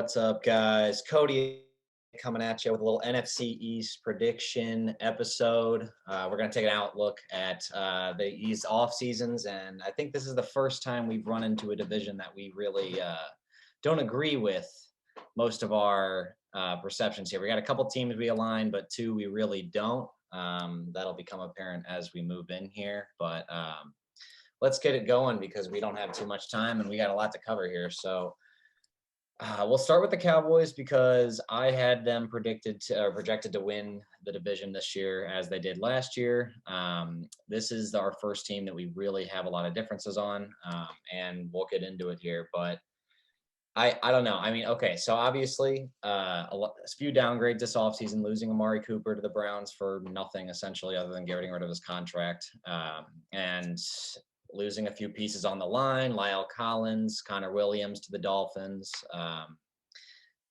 What's up, guys? Kody coming at you with a little NFC East prediction episode. We're going to take an outlook at the East off seasons, and I think this is the first time we've run into a division that we really don't agree with most of our perceptions here. We got a couple teams we align, but two we really don't. That'll become apparent as we move in here, but let's get it going because we don't have too much time and we got a lot to cover here. So we'll start with the Cowboys because I had them projected to win the division this year as they did last year. This is our first team that we really have a lot of differences on, and we'll get into it here. But I don't know. I mean, okay, so obviously a few downgrades this offseason, losing Amari Cooper to the Browns for nothing essentially other than getting rid of his contract, and losing a few pieces on the line, Lyle Collins, Connor Williams to the Dolphins,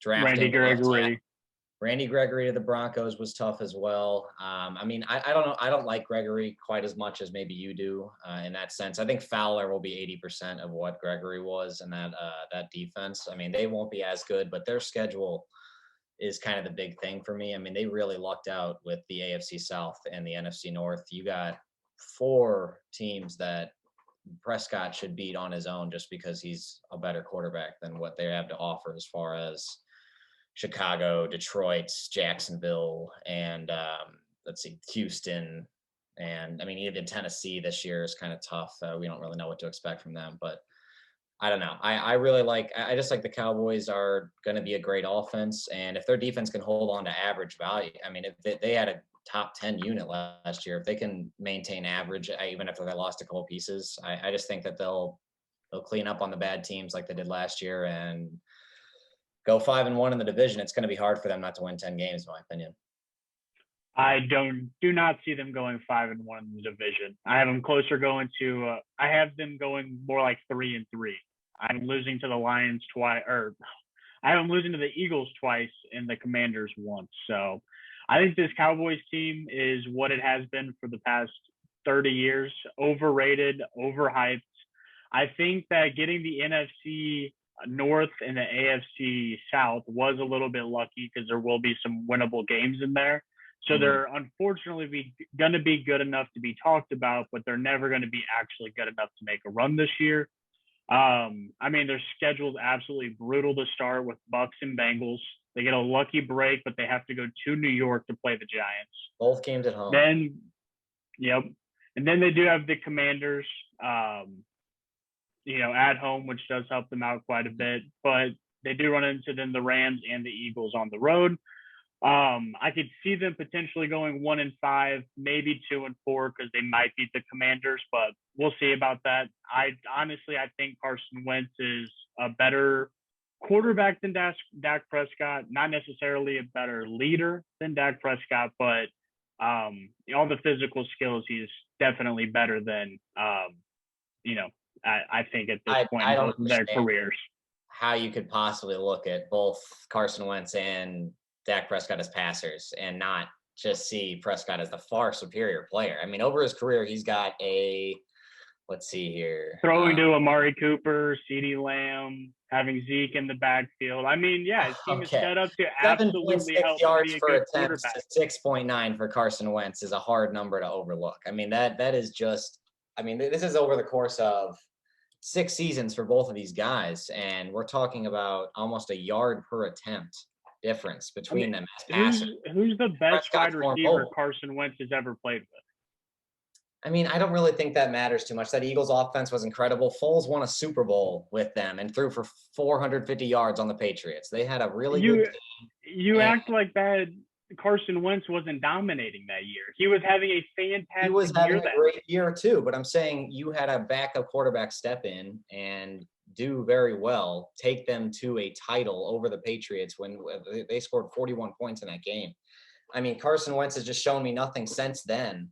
drafting Randy Gregory to the Broncos was tough as well. I mean, I don't know. I don't like Gregory quite as much as maybe you do in that sense. I think Fowler will be 80% of what Gregory was in that defense. I mean, they won't be as good, but their schedule is kind of the big thing for me. I mean, they really lucked out with the AFC South and the NFC North. You got 4 teams that Prescott should beat on his own just because he's a better quarterback than what they have to offer as far as Chicago, Detroit, Jacksonville, and Houston. And I mean, even Tennessee this year is kind of tough. We don't really know what to expect from them, but I don't know. I just like the Cowboys are going to be a great offense. And if their defense can hold on to average value, I mean, if they had a top 10 unit last year, if they can maintain average, even if they lost a couple pieces, I just think that they'll clean up on the bad teams like they did last year and go 5-1 in the division. It's going to be hard for them not to win 10 games, in my opinion. I do not see them going 5-1 in the division. I have them closer going to. I have them going more like 3-3. I'm losing to the Lions twice, or I have them losing to the Eagles twice and the Commanders once. So I think this Cowboys team is what it has been for the past 30 years. Overrated, overhyped. I think that getting the NFC North and the AFC South was a little bit lucky because there will be some winnable games in there. So they're unfortunately going to be good enough to be talked about, but they're never going to be actually good enough to make a run this year. I mean, their schedule is absolutely brutal to start with Bucks and Bengals. They get a lucky break, but they have to go to New York to play the Giants. Both games at home. Then, and then they do have the Commanders, at home, which does help them out quite a bit. But they do run into then the Rams and the Eagles on the road. I could see them potentially going 1-5, maybe 2-4, because they might beat the Commanders, but we'll see about that. I think Carson Wentz is a better quarterback than Dak Prescott, not necessarily a better leader than Dak Prescott, but all the physical skills, he's definitely better than, I think at this point in both of their careers. How you could possibly look at both Carson Wentz and Dak Prescott as passers and not just see Prescott as the far superior player. I mean, over his career, he's got let's see here. Throwing to Amari Cooper, CeeDee Lamb, having Zeke in the backfield. I mean, yeah, his team is set up to absolutely help yards be a per good attempt quarterback. 6.9 for Carson Wentz is a hard number to overlook. I mean, that is just – I mean, this is over the course of 6 seasons for both of these guys, and we're talking about almost a yard per attempt difference between them as passers. Who's the best wide receiver Carson Wentz has ever played with? I mean, I don't really think that matters too much. That Eagles offense was incredible. Foles won a Super Bowl with them and threw for 450 yards on the Patriots. They had a really good team. You act like that Carson Wentz wasn't dominating that year. He was having a fantastic year. He was having a great year too, but I'm saying you had a backup quarterback step in and do very well, take them to a title over the Patriots when they scored 41 points in that game. I mean, Carson Wentz has just shown me nothing since then.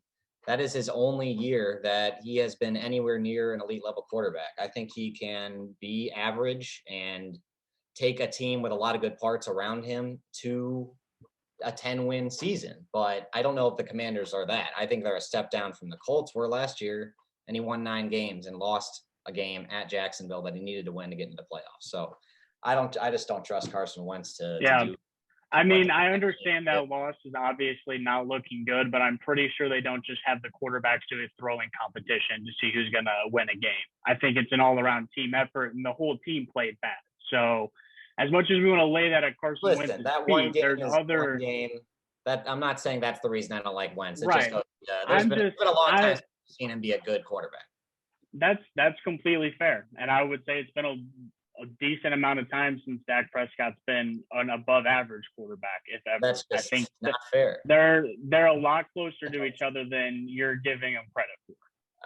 That is his only year that he has been anywhere near an elite level quarterback. I think he can be average and take a team with a lot of good parts around him to a 10-win season. But I don't know if the Commanders are that. I think they're a step down from the Colts were last year, and he won 9 games and lost a game at Jacksonville that he needed to win to get into the playoffs. So I just don't trust Carson Wentz to do. I mean, I understand that loss is obviously not looking good, but I'm pretty sure they don't just have the quarterbacks do a throwing competition to see who's going to win a game. I think it's an all-around team effort, and the whole team played bad. So as much as we want to lay that at Carson Wentz's feet, there's other game. That I'm not saying that's the reason I don't like Wentz. It right. Just there's been a long time since I've seen him be a good quarterback. That's completely fair, and I would say it's been a decent amount of time since Dak Prescott's been an above-average quarterback, if ever. That's just I think not fair. They're a lot closer to each other than you're giving them credit for.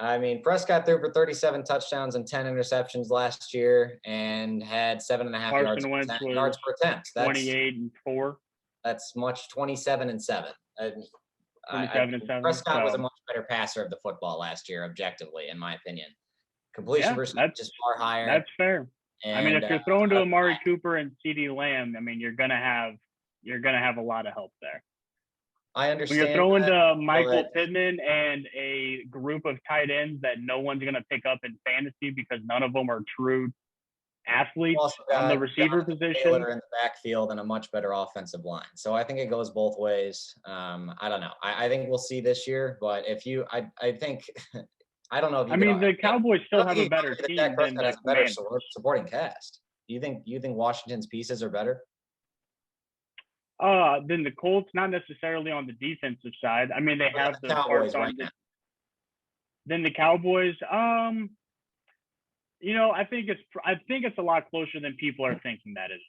I mean, Prescott threw for 37 touchdowns and 10 interceptions last year, and had 7.5 yards per attempt. That's 28-4. That's much 27-7. 27-7. Prescott was a much better passer of the football last year, objectively, in my opinion. Completion percentage is far higher. That's fair. And, I mean, if you're throwing to Amari Cooper and CeeDee Lamb, I mean, you're gonna have a lot of help there. I understand. When you're throwing to Michael Pittman and a group of tight ends that no one's gonna pick up in fantasy because none of them are true athletes on the receiver position. Taylor in the backfield and a much better offensive line. So I think it goes both ways. I don't know. I think we'll see this year, but I think. I don't know if you the Cowboys still have a better team than the better supporting cast. Do you think Washington's pieces are better? Than the Colts, not necessarily on the defensive side. I mean, they have the Cowboys right now. Then the Cowboys, I think it's a lot closer than people are thinking that it is.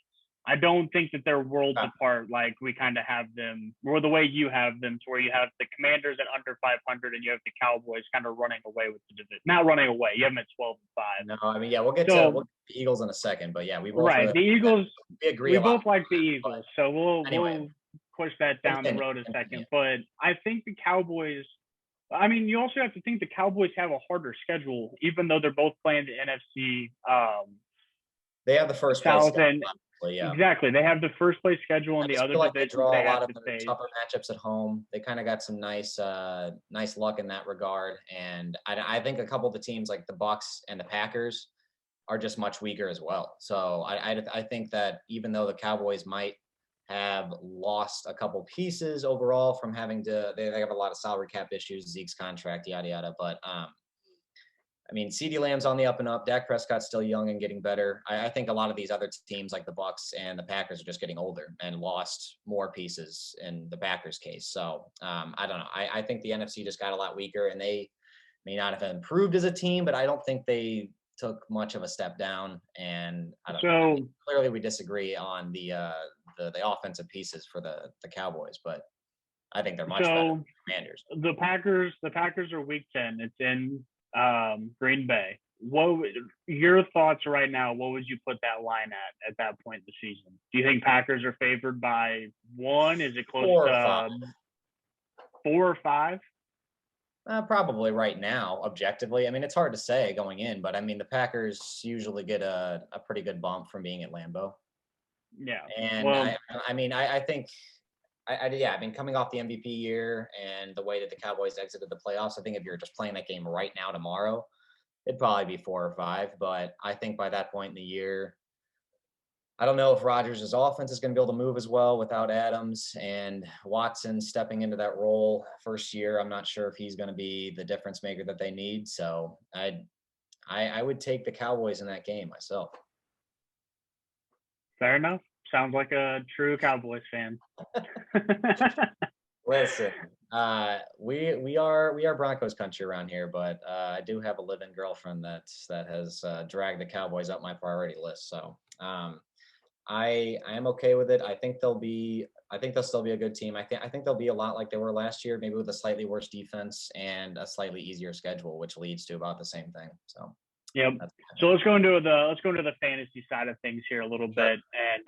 I don't think that they're worlds apart like we kind of have them, or the way you have them, to where you have the Commanders at under 500 and you have the Cowboys kind of running away with the division. Not running away. You have them at 12-5. No, I mean, we'll get to the Eagles in a second, but yeah, we both the Eagles. We agree. We both like the Eagles, so we'll push that down the road a second. But I think the Cowboys. I mean, you also have to think the Cowboys have a harder schedule, even though they're both playing the NFC. They have the first place. Yeah. Exactly. They have the first place schedule and the other divisions. They draw a lot of tougher matchups at home. They kind of got some nice luck in that regard. And I think a couple of the teams like the Bucs and the Packers are just much weaker as well. So I think that even though the Cowboys might have lost a couple pieces overall from having to, they have a lot of salary cap issues, Zeke's contract, yada, yada. But I mean, CeeDee Lamb's on the up and up. Dak Prescott's still young and getting better. I think a lot of these other teams like the Bucs and the Packers are just getting older and lost more pieces in the Packers case. So I don't know. I think the NFC just got a lot weaker, and they may not have improved as a team, but I don't think they took much of a step down. And I don't know. I mean, clearly we disagree on the offensive pieces for the Cowboys, but I think they're much better than the Commanders. The Packers are week 10. It's in Green Bay. What your thoughts right now? What would you put that line at that point in the season? Do you think Packers are favored by 1? Is it close to 4 or 5? Probably right now, objectively. I mean, it's hard to say going in, but I mean, the Packers usually get a pretty good bump from being at Lambeau. Yeah, and I think. I mean, coming off the MVP year and the way that the Cowboys exited the playoffs, I think if you're just playing that game right now tomorrow, it'd probably be 4 or 5. But I think by that point in the year, I don't know if Rodgers' offense is going to be able to move as well without Adams and Watson stepping into that role first year. I'm not sure if he's going to be the difference maker that they need. So I would take the Cowboys in that game myself. Fair enough. Sounds like a true Cowboys fan. Listen, we are Broncos country around here, but I do have a live-in girlfriend that has dragged the Cowboys up my priority list. So I am okay with it. I think they'll still be a good team. I think they'll be a lot like they were last year, maybe with a slightly worse defense and a slightly easier schedule, which leads to about the same thing. So. Yep. So let's go into the fantasy side of things here a little bit and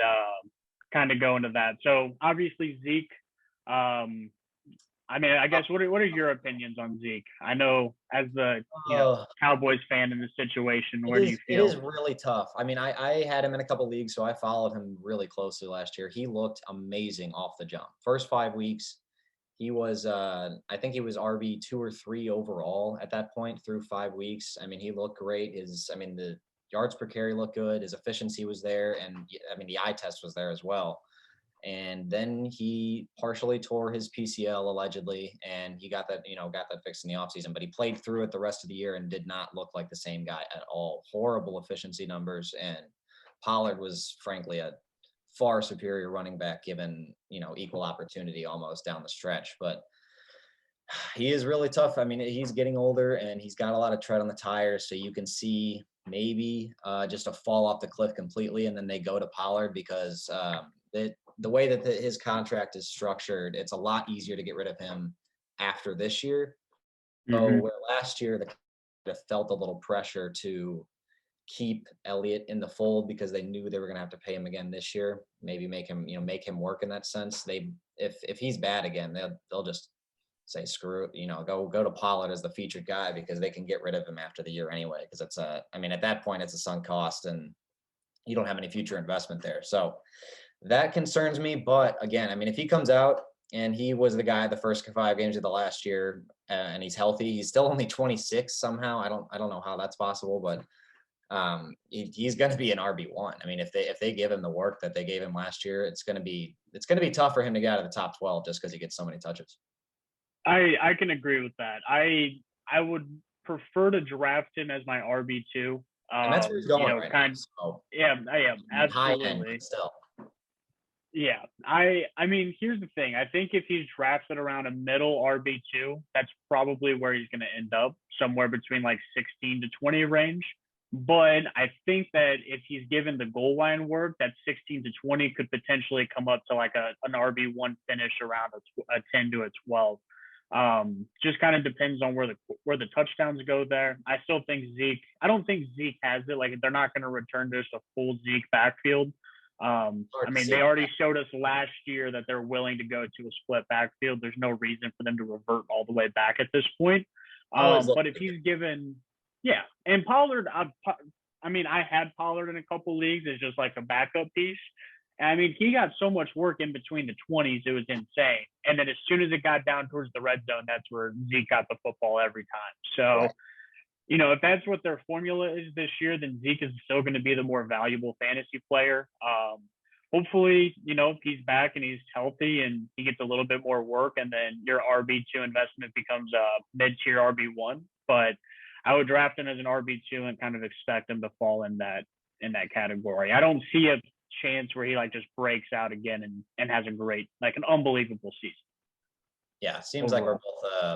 kind of go into that. So obviously Zeke, I mean, I guess what are your opinions on Zeke? I know as the Cowboys fan in this situation, where do you feel? It is really tough. I mean, I had him in a couple leagues, so I followed him really closely last year. He looked amazing off the jump. First 5 weeks, he was, I think he was RB 2 or 3 overall at that point through 5 weeks. I mean, he looked great. The yards per carry looked good. His efficiency was there. And I mean, the eye test was there as well. And then he partially tore his PCL allegedly, and he got that fixed in the offseason, but he played through it the rest of the year and did not look like the same guy at all. Horrible efficiency numbers. And Pollard was frankly a far superior running back given, equal opportunity almost down the stretch. But he is really tough. I mean, he's getting older and he's got a lot of tread on the tires. So you can see maybe just a fall off the cliff completely. And then they go to Pollard because the way that his contract is structured, it's a lot easier to get rid of him after this year. So where last year they felt a little pressure to keep Elliott in the fold because they knew they were going to have to pay him again this year, maybe make him work in that sense. If he's bad again, they'll just say, screw it, go to Pollard as the featured guy because they can get rid of him after the year anyway. Because at that point it's a sunk cost and you don't have any future investment there. So that concerns me. But again, I mean, if he comes out and he was the guy the first 5 games of the last year and he's healthy, he's still only 26 somehow. I don't know how that's possible, but he's going to be an RB1. I mean, if they give him the work that they gave him last year, it's going to be tough for him to get out of the top 12 just because he gets so many touches. I can agree with that. I would prefer to draft him as my RB2. And that's where he's going right now. So, yeah, absolutely. High end, but still. Yeah, I mean, here's the thing. I think if he's drafted around a middle RB2, that's probably where he's going to end up, somewhere between like 16 to 20 range. But I think that if he's given the goal line work, that 16 to 20 could potentially come up to like an RB1 finish around a 10 to a 12. Just kind of depends on where the touchdowns go there. I don't think Zeke has it. Like, they're not going to return just a full Zeke backfield. I mean, they already showed us last year that they're willing to go to a split backfield. There's no reason for them to revert all the way back at this point. But if he's given, yeah, and Pollard, I mean, I had Pollard in a couple leagues as just like a backup piece. And I mean, he got so much work in between the 20s, it was insane. And then as soon as it got down towards the red zone, that's where Zeke got the football every time. So, if that's what their formula is this year, then Zeke is still going to be the more valuable fantasy player. Hopefully, if he's back and he's healthy and he gets a little bit more work, and then your RB2 investment becomes a mid-tier RB1. But I would draft him as an RB2 and kind of expect him to fall in that category. I don't see a chance where he like just breaks out again and has a great, like an unbelievable season. Yeah, seems like we're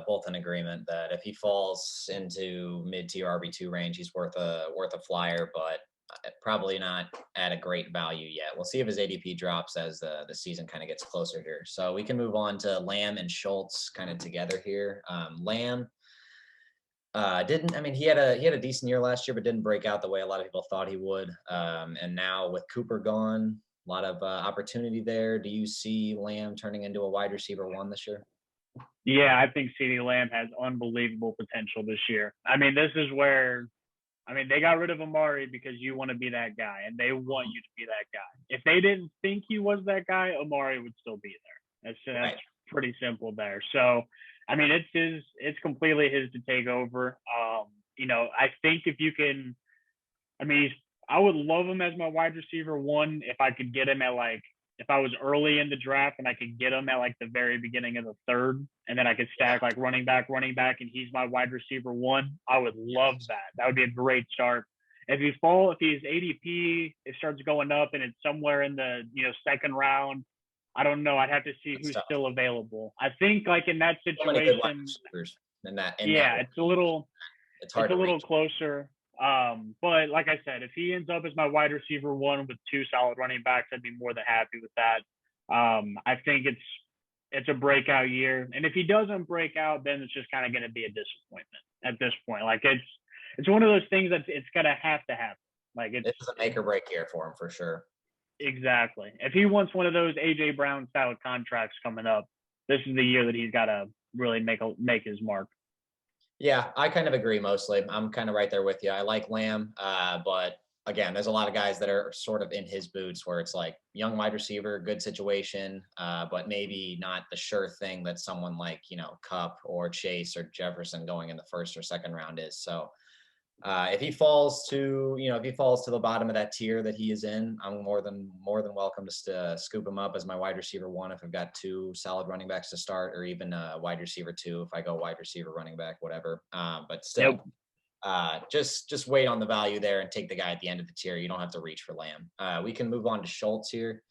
both in agreement that if he falls into mid-tier RB2 range, he's worth a flyer, but probably not at a great value yet. We'll see if his ADP drops as the season kind of gets closer here. So we can move on to Lamb and Schultz kind of together here. Lamb he had a decent year last year, but didn't break out the way a lot of people thought he would. And now with Cooper gone, a lot of opportunity there. Do you see Lamb turning into a wide receiver 1 this year? Yeah, I think CeeDee Lamb has unbelievable potential this year. I mean, this is where, they got rid of Amari because you want to be that guy, and they want you to be that guy. If they didn't think he was that guy, Amari would still be there. That's pretty simple there. So, I mean, it's completely his to take over. I think if you can, I would love him as my wide receiver 1 if I could get him at if I was early in the draft and I could get him at the very beginning of the 3rd, and then I could stack running back, and he's my wide receiver 1. I would love that. That would be a great start. If his ADP, it starts going up and it's somewhere in the 2nd round, I don't know. I'd have to see who's still available. I think in that situation, it's a little closer. But like I said, if he ends up as my wide receiver 1 with 2 solid running backs, I'd be more than happy with that. I think it's a breakout year, and if he doesn't break out, then it's just kind of going to be a disappointment at this point. It's one of those things that it's going to have to happen. It's a make or break year for him for sure. Exactly. If he wants one of those AJ Brown style contracts coming up, this is the year that he's got to really make his mark. Yeah, I kind of agree mostly. I'm kind of right there with you. I like Lamb, but again, there's a lot of guys that are sort of in his boots where it's like young wide receiver, good situation, but maybe not the sure thing that someone like, Kupp or Chase or Jefferson going in the 1st or 2nd round is. So If he falls to, the bottom of that tier that he is in, I'm more than welcome to scoop him up as my wide receiver 1 if I've got 2 solid running backs to start, or even wide receiver 2 if I go wide receiver, running back, whatever. But still, just wait on the value there and take the guy at the end of the tier. You don't have to reach for Lamb. We can move on to Schultz here.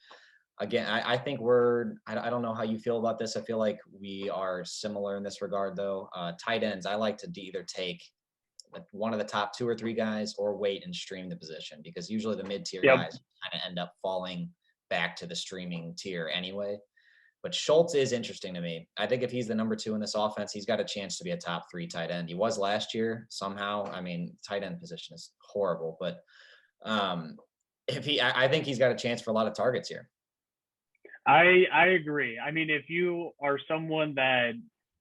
Again, I think I don't know how you feel about this. I feel like we are similar in this regard, though. Tight ends, I like to either take one of the top 2 or 3 guys or wait and stream the position, because usually the mid-tier guys kind of end up falling back to the streaming tier anyway. But Schultz is interesting to me. I think if he's the number 2 in this offense, he's got a chance to be a top 3 tight end. He was last year somehow. I mean, tight end position is horrible, but I think he's got a chance for a lot of targets here. I agree. I mean, if you are someone that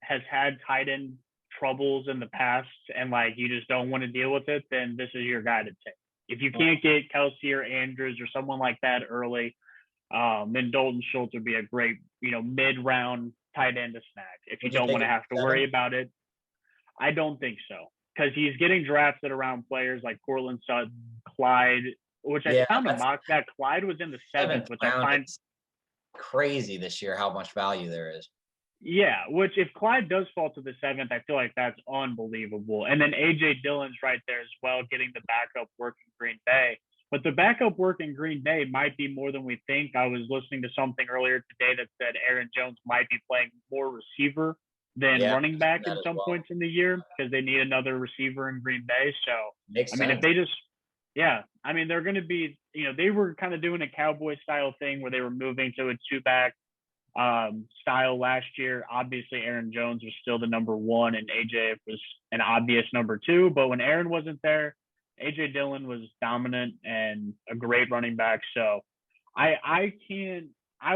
has had tight end troubles in the past and like you just don't want to deal with it, then this is your guy to take. If you can't get Kelsey or Andrews or someone like that early, then Dalton Schultz would be a great, mid-round tight end to snag. If you don't want to have to worry about it, I don't think so, because he's getting drafted around players like Cortland Sutton, Clyde, which I found a mock that Clyde was in the 7th, which I find crazy this year how much value there is. Yeah, which if Clyde does fall to the 7th, I feel like that's unbelievable. And then A.J. Dillon's right there as well, getting the backup work in Green Bay. But the backup work in Green Bay might be more than we think. I was listening to something earlier today that said Aaron Jones might be playing more receiver than running back at some points in the year, because they need another receiver in Green Bay. So, Makes sense. If they just they're going to be, they were kind of doing a Cowboy style thing where they were moving to a 2-back style last year. Obviously, Aaron Jones was still the number 1 and AJ was an obvious number 2. But when Aaron wasn't there, AJ Dillon was dominant and a great running back. So I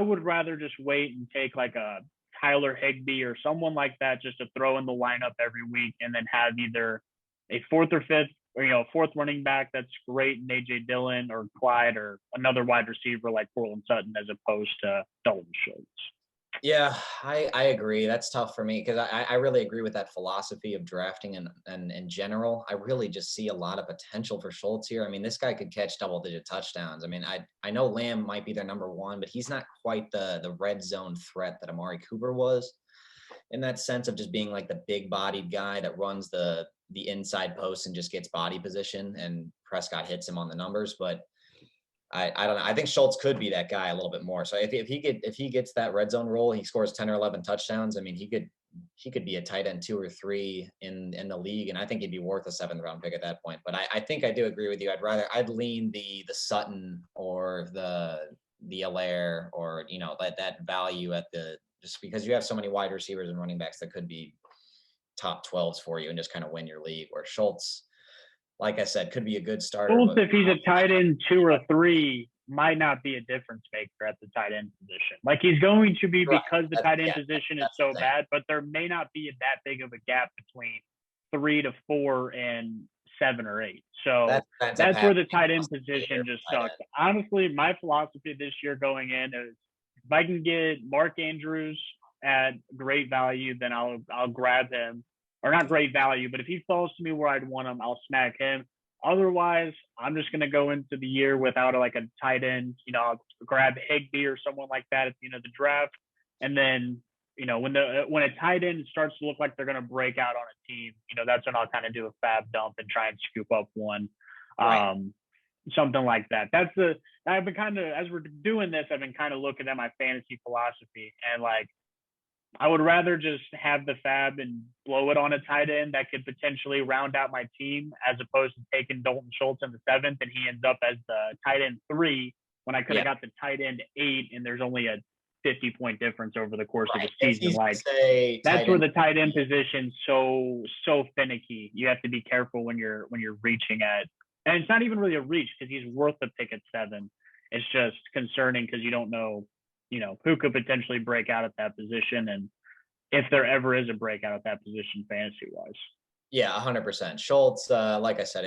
would rather just wait and take like a Tyler Higbee or someone like that just to throw in the lineup every week, and then have either a 4th or 5th or, 4th running back that's great in AJ Dillon or Clyde, or another wide receiver like Cortland Sutton, as opposed to Dalton Schultz. Yeah, I agree. That's tough for me, because I really agree with that philosophy of drafting, and in general, I really just see a lot of potential for Schultz here. I mean, this guy could catch double-digit touchdowns. I mean, I know Lamb might be their number 1, but he's not quite the red zone threat that Amari Cooper was, in that sense of just being like the big-bodied guy that runs the inside post and just gets body position, and Prescott hits him on the numbers. But I don't know. I think Schultz could be that guy a little bit more. So if he gets that red zone role, he scores 10 or 11 touchdowns. I mean, he could be a tight end 2 or 3 in the league, and I think he'd be worth a 7th round pick at that point. But I think I do agree with you. I'd lean the Sutton or the Allaire, or that value at just because you have so many wide receivers and running backs that could be top 12s for you and just kind of win your league. Where Schultz, like I said, could be a good starter. Schultz, if he's a tight end 2 or 3, might not be a difference maker at the tight end position. Like he's going to be, because the tight end position is so bad, but there may not be that big of a gap between 3 to 4 and 7 or 8. So that's where the tight end position just sucks. Honestly, my philosophy this year going in is, if I can get Mark Andrews at great value, then I'll grab him. Or not great value, but if he falls to me where I'd want him, I'll smack him. Otherwise, I'm just going to go into the year without a tight end. I'll grab Higbee or someone like that at the end of the draft. And then, when a tight end starts to look like they're going to break out on a team, that's when I'll kind of do a fab dump and try and scoop up one. Right. Something like that. I've been kind of, as we're doing this, I've been kind of looking at my fantasy philosophy, and I would rather just have the fab and blow it on a tight end that could potentially round out my team, as opposed to taking Dalton Schultz in the 7th and he ends up as the tight end 3 when I could have got the tight end 8, and there's only a 50-point difference over the course of the season. That's where the tight end position's so finicky. You have to be careful when you're reaching at, and it's not even really a reach because he's worth the pick at 7. It's just concerning because you don't know who could potentially break out at that position, and if there ever is a breakout at that position fantasy-wise. Yeah, 100%. Schultz, like I said,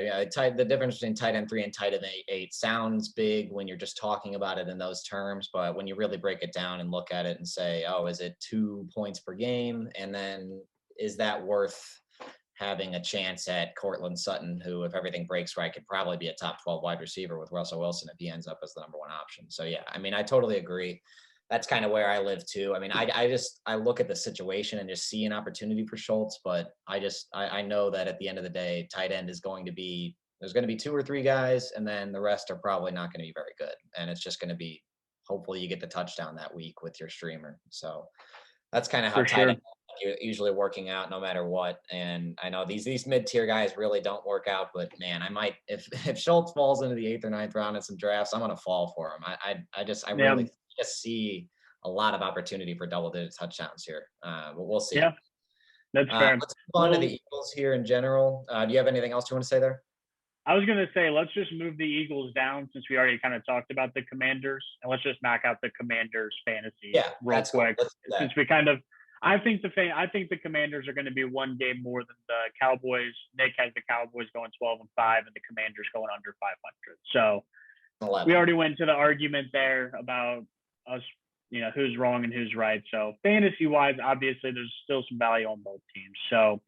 the difference between tight end 3 and tight end 8 sounds big when you're just talking about it in those terms, but when you really break it down and look at it and say, oh, is it 2 points per game? And then is that worth having a chance at Cortland Sutton, who, if everything breaks right, could probably be a top 12 wide receiver with Russell Wilson if he ends up as the number one option. So, yeah, I mean, I totally agree. That's kind of where I live too. I mean, I look at the situation and just see an opportunity for Schultz, but I know that at the end of the day, tight end is going to be, there's going to be 2 or 3 guys, and then the rest are probably not going to be very good. And it's just going to be, hopefully you get the touchdown that week with your streamer. So that's kind of how For tight sure. end usually working out no matter what. And I know these mid-tier guys really don't work out, but man, I might, if Schultz falls into the 8th or 9th round in some drafts, I'm going to fall for him. I Yeah. really just see a lot of opportunity for double-digit touchdowns here. But we'll see. Yeah, that's fair. Let's move on to the Eagles here in general. Do you have anything else you want to say there? I was going to say, let's just move the Eagles down since we already kind of talked about the Commanders, and let's just knock out the Commanders fantasy real quick. Since we kind of, I think the Commanders are going to be one game more than the Cowboys. Nick has the Cowboys going 12-5, and the Commanders going under 500. So 11. We already went to the argument there about us, who's wrong and who's right. So fantasy-wise, obviously, there's still some value on both teams. So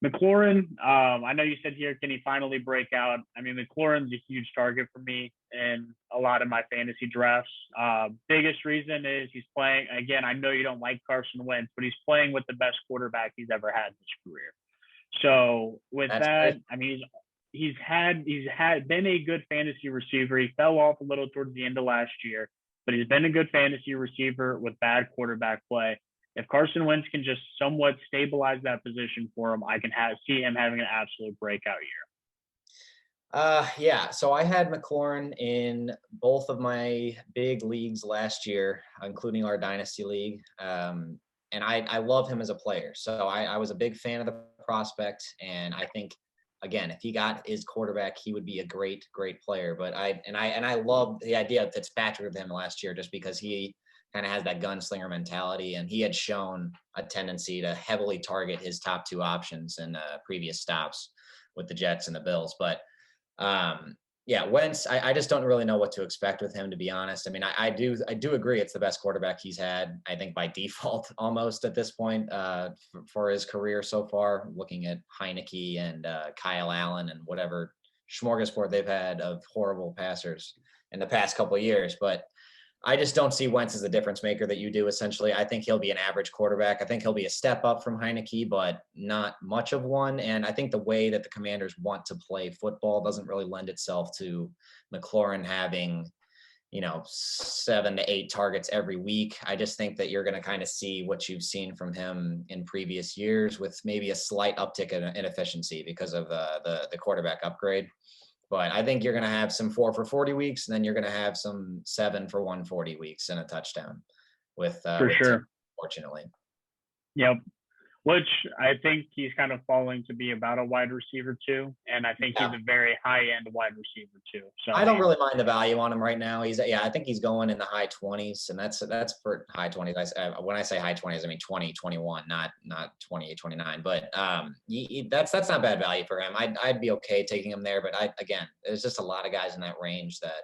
McLaurin, I know you said here, can he finally break out? I mean, McLaurin's a huge target for me in a lot of my fantasy drafts. Biggest reason is he's playing, again, I know you don't like Carson Wentz, but he's playing with the best quarterback he's ever had in his career. So with that, I mean, he's been a good fantasy receiver. He fell off a little towards the end of last year, but he's been a good fantasy receiver with bad quarterback play. If Carson Wentz can just somewhat stabilize that position for him, I can see him having an absolute breakout year. Yeah. So I had McLaurin in both of my big leagues last year, including our dynasty league. And I love him as a player. So I was a big fan of the prospect. And I think, again, if he got his quarterback, he would be a great, great player. But I love the idea of Fitzpatrick with him last year, just because he kind of has that gunslinger mentality, and he had shown a tendency to heavily target his top 2 options in previous stops with the Jets and the Bills. But Wentz, I just don't really know what to expect with him, to be honest. I mean, I do agree it's the best quarterback he's had, I think by default almost at this point for his career so far, looking at Heineke and Kyle Allen and whatever smorgasbord they've had of horrible passers in the past couple of years. But I just don't see Wentz as the difference maker that you do, essentially. I think he'll be an average quarterback. I think he'll be a step up from Heineke, but not much of one. And I think the way that the Commanders want to play football doesn't really lend itself to McLaurin having, 7 to 8 targets every week. I just think that you're going to kind of see what you've seen from him in previous years, with maybe a slight uptick in efficiency because of the quarterback upgrade. But I think you're going to have some 4 for 40 weeks, and then you're going to have some 7 for 140 weeks and a touchdown with sure. Fortunately. Yep. Which I think he's kind of falling to be about a wide receiver too. And I think he's a very high end wide receiver too. So I don't really mind the value on him right now. I think he's going in the high 20s, and that's for high 20s. When I say high 20s, I mean 20, 21, not 28, 29. But that's not bad value for him. I'd be okay taking him there. But again, there's just a lot of guys in that range that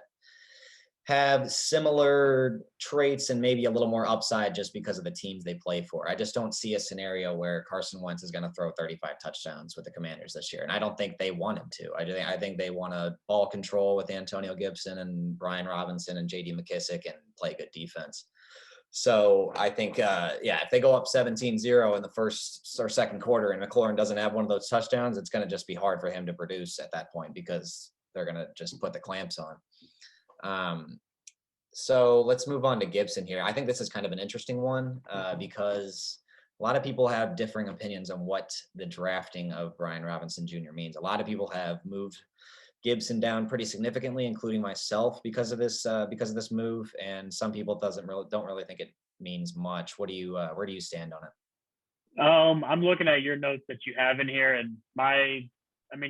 have similar traits and maybe a little more upside just because of the teams they play for. I just don't see a scenario where Carson Wentz is going to throw 35 touchdowns with the Commanders this year. And I don't think they want him to. I think they want to ball control with Antonio Gibson and Brian Robinson and JD McKissick and play good defense. So I think, if they go up 17-0 in the first or second quarter and McLaurin doesn't have one of those touchdowns, it's going to just be hard for him to produce at that point because they're going to just put the clamps on. So let's move on to Gibson here. I think this is kind of an interesting one because a lot of people have differing opinions on what the drafting of Brian Robinson Jr. means. A lot of people have moved Gibson down pretty significantly, including myself, because of this move, and some people don't really think it means much. Where do you stand on it? I'm looking at your notes that you have in here, and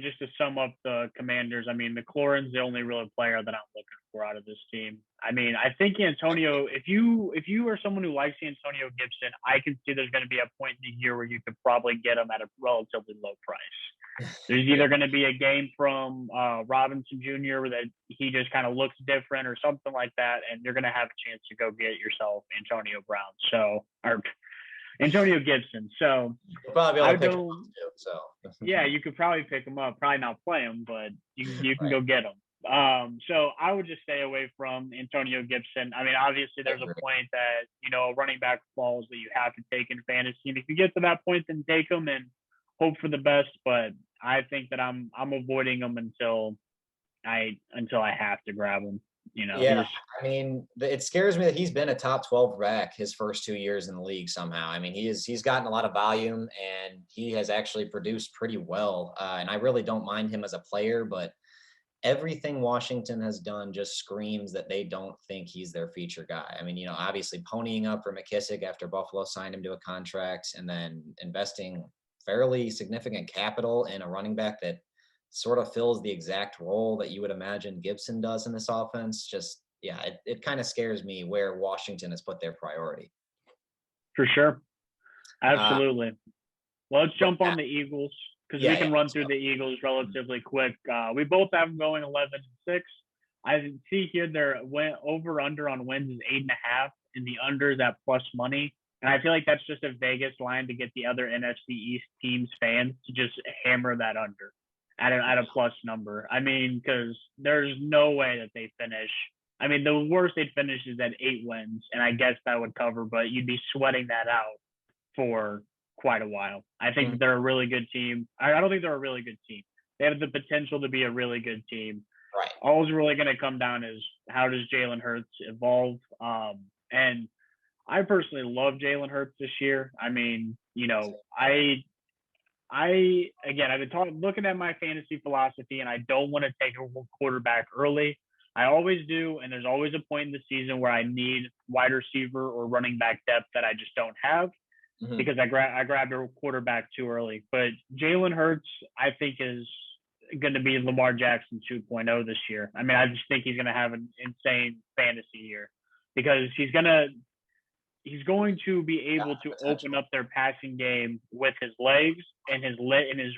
just to sum up the Commanders, McLaurin's the only real player that I'm looking for out of this team. I think Antonio, if you are someone who likes Antonio Gibson, I can see there's going to be a point in the year where you could probably get him at a relatively low price. There's either going to be a game from Robinson Jr. that he just kind of looks different or something like that, and you're going to have a chance to go get yourself Antonio Brown. Antonio Gibson. So You'll probably be able to pick him up too, so. yeah, you could probably pick him up. Probably not play him, but you can Right. go get him. So I would just stay away from Antonio Gibson. I mean, obviously there's a point that, running back falls that you have to take in fantasy. And if you get to that point, then take them and hope for the best. But I think that I'm avoiding them until I have to grab them. Yeah, I mean, it scares me that he's been a top 12 back his first 2 years in the league somehow. I mean, he's gotten a lot of volume and he has actually produced pretty well. And I really don't mind him as a player, but everything Washington has done just screams that they don't think he's their feature guy. I mean, obviously ponying up for McKissick after Buffalo signed him to a contract and then investing fairly significant capital in a running back that sort of fills the exact role that you would imagine Gibson does in this offense. Just, yeah, it kind of scares me where Washington has put their priority. For sure. Absolutely. Well, let's jump on the Eagles because we can run through the Eagles relatively quick. We both have them going 11-6. I see here their over-under on wins is 8.5, and the under is at plus money. And I feel like that's just a Vegas line to get the other NFC East teams fans to just hammer that under at a plus number. I mean, because there's no way that they finish. I mean, the worst they'd finish is at 8 wins, and I guess that would cover, but you'd be sweating that out for quite a while. I think they're a really good team. I don't think they're a really good team. They have the potential to be a really good team. Right. All's really going to come down is how does Jalen Hurts evolve? And I personally love Jalen Hurts this year. I mean, I've been looking at my fantasy philosophy, and I don't want to take a quarterback early. I always do, and there's always a point in the season where I need wide receiver or running back depth that I just don't have because I grabbed a quarterback too early. But Jalen Hurts, I think, is going to be Lamar Jackson 2.0 this year. I mean, I just think he's going to have an insane fantasy year because he's going to be able to open up their passing game with his legs, and his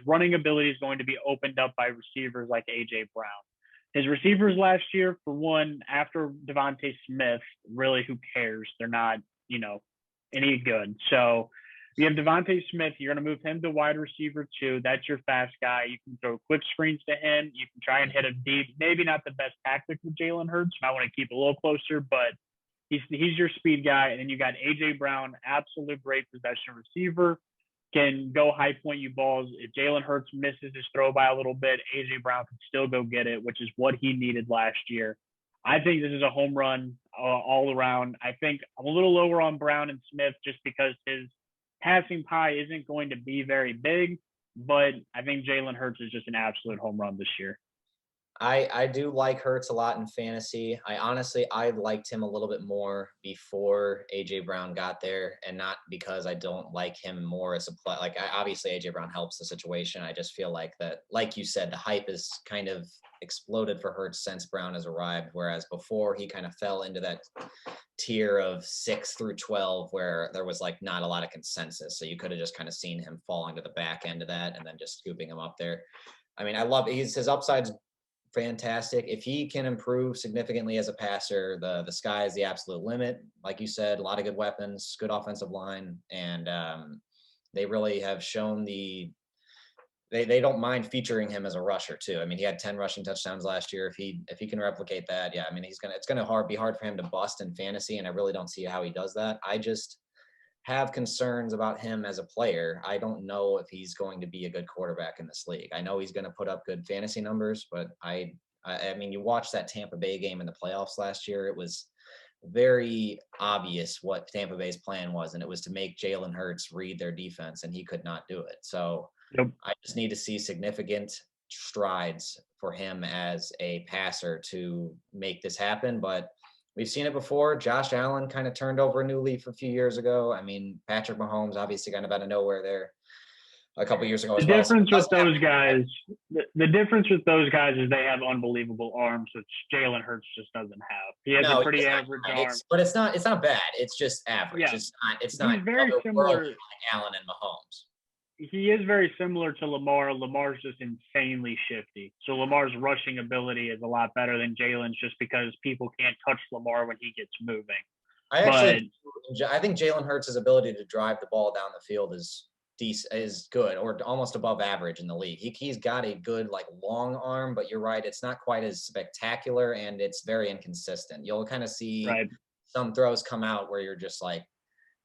running ability is going to be opened up by receivers like A.J. Brown. His receivers last year, for one, after Devontae Smith, really, who cares? They're not, any good. So you have Devontae Smith. You're going to move him to wide receiver 2. That's your fast guy. You can throw quick screens to him. You can try and hit him deep. Maybe not the best tactic with Jalen Hurts. You might want to keep it a little closer, but he's your speed guy. And then you got A.J. Brown, absolute great possession receiver, can go high point you balls. If Jalen Hurts misses his throw by a little bit, A.J. Brown can still go get it, which is what he needed last year. I think this is a home run all around. I think I'm a little lower on Brown and Smith just because his passing pie isn't going to be very big, but I think Jalen Hurts is just an absolute home run this year. I do like Hurts a lot in fantasy. I liked him a little bit more before A.J. Brown got there, and not because I don't like him more as a play. Like, obviously A.J. Brown helps the situation. I just feel like that, like you said, the hype is kind of exploded for Hurts since Brown has arrived, whereas before he kind of fell into that tier of 6 through 12 where there was like not a lot of consensus. So you could have just kind of seen him falling to the back end of that and then just scooping him up there. I mean, his upside's fantastic. If he can improve significantly as a passer, the sky is the absolute limit. Like you said, a lot of good weapons, good offensive line, and they really have shown they don't mind featuring him as a rusher too. I mean, he had 10 rushing touchdowns last year. If he can replicate that, yeah, I mean, it's gonna be hard for him to bust in fantasy, and I really don't see how he does that. I just have concerns about him as a player. I don't know if he's going to be a good quarterback in this league. I know he's going to put up good fantasy numbers, but I mean, you watched that Tampa Bay game in the playoffs last year. It was very obvious what Tampa Bay's plan was, and it was to make Jalen Hurts read their defense, and he could not do it. So I just need to see significant strides for him as a passer to make this happen. But we've seen it before. Josh Allen kind of turned over a new leaf a few years ago. I mean, Patrick Mahomes obviously kind of out of nowhere there a couple years ago as well. The difference with those guys is they have unbelievable arms, which Jalen Hurts just doesn't have. He has a pretty average arm. But it's not bad. It's just average. Yeah. It's not very similar like Allen and Mahomes. He is very similar to Lamar. Lamar's just insanely shifty. So Lamar's rushing ability is a lot better than Jalen's just because people can't touch Lamar when he gets moving. I think Jalen Hurts' ability to drive the ball down the field is decent, is good, or almost above average in the league. He's got a good like long arm, but you're right, it's not quite as spectacular and it's very inconsistent. You'll kind of see some throws come out where you're just like,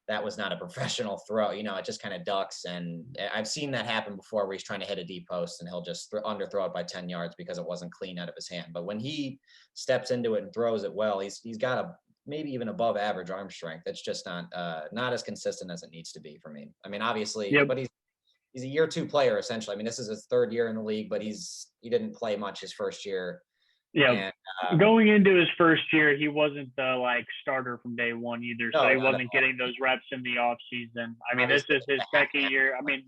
that was not a professional throw. You know, it just kind of ducks. And I've seen that happen before where he's trying to hit a deep post and he'll just underthrow it by 10 yards because it wasn't clean out of his hand. But when he steps into it and throws it well, he's got a maybe even above average arm strength. It's just not as consistent as it needs to be for me. I mean, obviously, but he's a year two player essentially. I mean, this is his third year in the league, but he didn't play much his first year. Yeah. Going into his first year, he wasn't the like starter from day one either. So he wasn't getting those reps in the off season. I mean, this is his second year. I mean,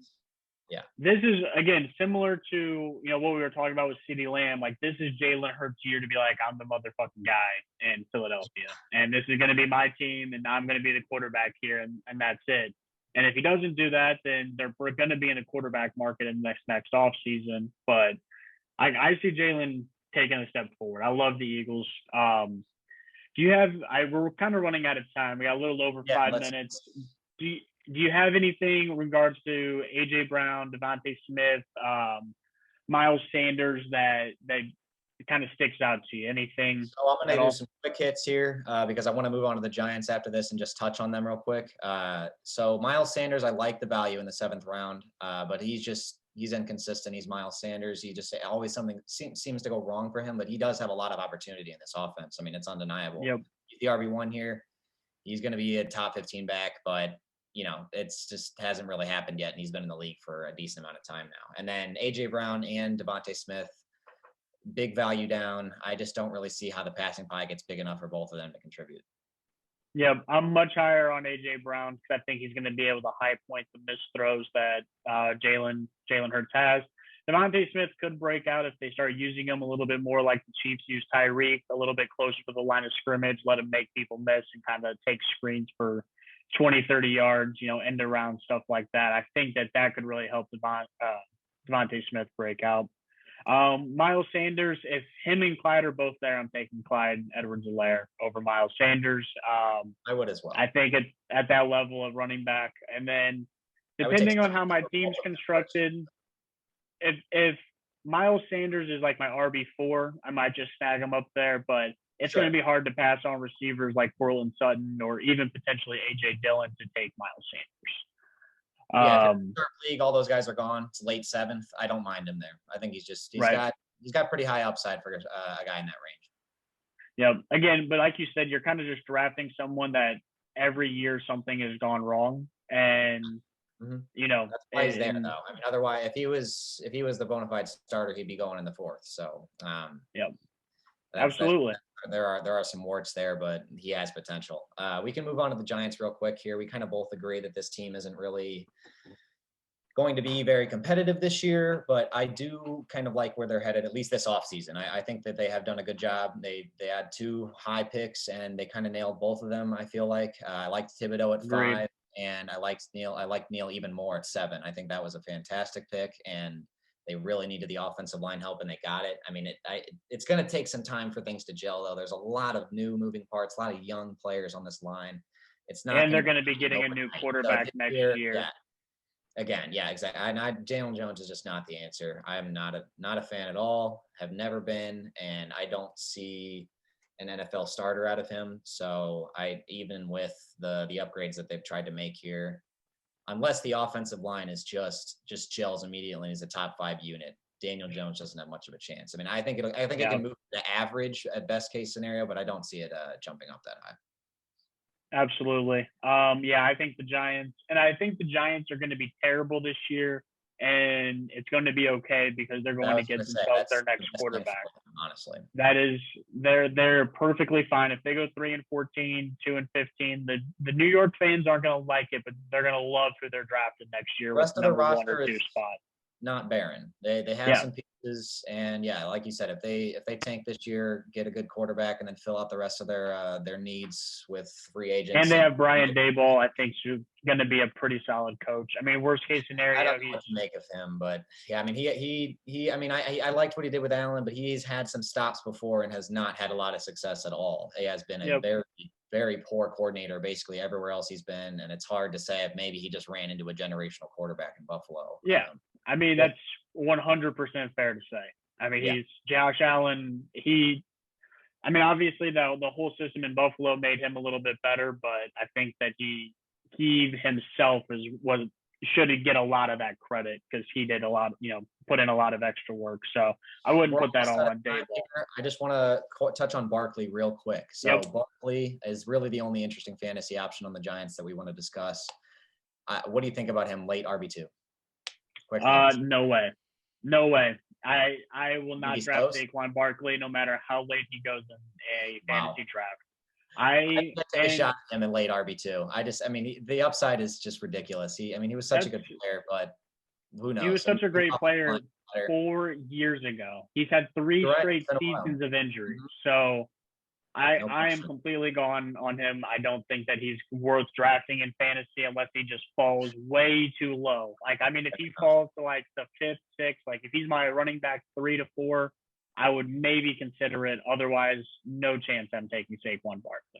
this is again similar to what we were talking about with CeeDee Lamb. Like this is Jalen Hurts' year to be like, I'm the motherfucking guy in Philadelphia, and this is going to be my team, and I'm going to be the quarterback here, and that's it. And if he doesn't do that, then they're going to be in a quarterback market in the next off season. But I see Jalen taking a step forward. I love the Eagles. We're kind of running out of time. We got a little over 5 minutes. Do you have anything in regards to AJ Brown, Devontae Smith, Miles Sanders that kind of sticks out to you? Anything? So I'm going to do some quick hits here because I want to move on to the Giants after this and just touch on them real quick. So Miles Sanders, I like the value in the 7th round, but he's inconsistent. He's Miles Sanders. He just always something seems to go wrong for him, but he does have a lot of opportunity in this offense. I mean, it's undeniable. Yep. He's the RB1 here. He's going to be a top 15 back, but it's just hasn't really happened yet. And he's been in the league for a decent amount of time now. And then AJ Brown and Devontae Smith, big value down. I just don't really see how the passing pie gets big enough for both of them to contribute. Yeah, I'm much higher on AJ Brown because I think he's going to be able to high point the missed throws that Jalen Hurts has. Devontae Smith could break out if they start using him a little bit more like the Chiefs use Tyreek, a little bit closer to the line of scrimmage, let him make people miss and kind of take screens for 20, 30 yards, end around, stuff like that. I think that could really help Devontae Smith break out. Miles Sanders, if him and Clyde are both there, I'm taking Clyde Edwards-Helaire over Miles Sanders. I would as well. I think it's at that level of running back. And then depending on how my team's constructed, if Miles Sanders is like my RB4, I might just snag him up there, but it's going to be hard to pass on receivers like Cortland Sutton or even potentially A.J. Dillon to take Miles Sanders. League, all those guys are gone. It's late 7th. I don't mind him there. I think he's got pretty high upside for a guy in that range. Yeah. Again, but like you said, you're kind of just drafting someone that every year something has gone wrong, and that's why he's there though. I mean, otherwise, if he was the bona fide starter, he'd be going in the 4th. So, absolutely. There are some warts there, but he has potential. We can move on to the Giants real quick here. We kind of both agree that this team isn't really going to be very competitive this year, but I do kind of like where they're headed, at least this offseason. I think that they have done a good job. They had 2 high picks, and they kind of nailed both of them, I feel like. I liked Thibodeau at 5, and I liked Neal even more at 7. I think that was a fantastic pick, and they really needed the offensive line help, and they got it. I mean, it's going to take some time for things to gel, though. There's a lot of new moving parts, a lot of young players on this line. It's not, and they're going to be getting a new quarterback next year. Yeah. Again, yeah, exactly. Jalen Jones is just not the answer. I'm not a fan at all. Have never been, and I don't see an NFL starter out of him. So even with the upgrades that they've tried to make here, unless the offensive line is just gels immediately and is a top 5 unit, Daniel Jones doesn't have much of a chance. I mean, I think it can move to average at best case scenario, but I don't see it jumping up that high. Absolutely. I think the Giants are going to be terrible this year, and it's going to be okay because they're going to get themselves their next quarterback. Honestly, they're perfectly fine if they go 3-14, 2-15. The New York fans aren't going to like it, but they're going to love who they're drafted next year. The rest of the roster 1 or 2 spot. Not barren. They have some pieces, and like you said, if they tank this year, get a good quarterback, and then fill out the rest of their needs with free agents. And they have Brian Daboll, I think, who's going to be a pretty solid coach. I mean, worst case scenario, I don't know what to make of him, but I mean, I liked what he did with Allen, but he's had some stops before and has not had a lot of success at all. He has been a very, very poor coordinator basically everywhere else he's been, and it's hard to say if maybe he just ran into a generational quarterback in Buffalo. Yeah, I mean that's 100% fair to say. I mean, he's Josh Allen. I mean, obviously the whole system in Buffalo made him a little bit better, but I think that he himself should get a lot of that credit because he did a lot, put in a lot of extra work. So I wouldn't put that all on Daboll. I just want to touch on Barkley real quick. So Barkley is really the only interesting fantasy option on the Giants that we want to discuss. What do you think about him late RB2? No way. I will not draft Saquon Barkley no matter how late he goes in a fantasy draft. I take a shot at him in late RB2. The upside is just ridiculous. He was such a good player, but who knows? He was such a great player 4 years ago. He's had 3 straight seasons of injury. So I am completely gone on him. I don't think that he's worth drafting in fantasy unless he just falls way too low. If he falls to like the 5th, 6th, like if he's my running back 3 to 4, I would maybe consider it. Otherwise, no chance I'm taking Saquon Barkley.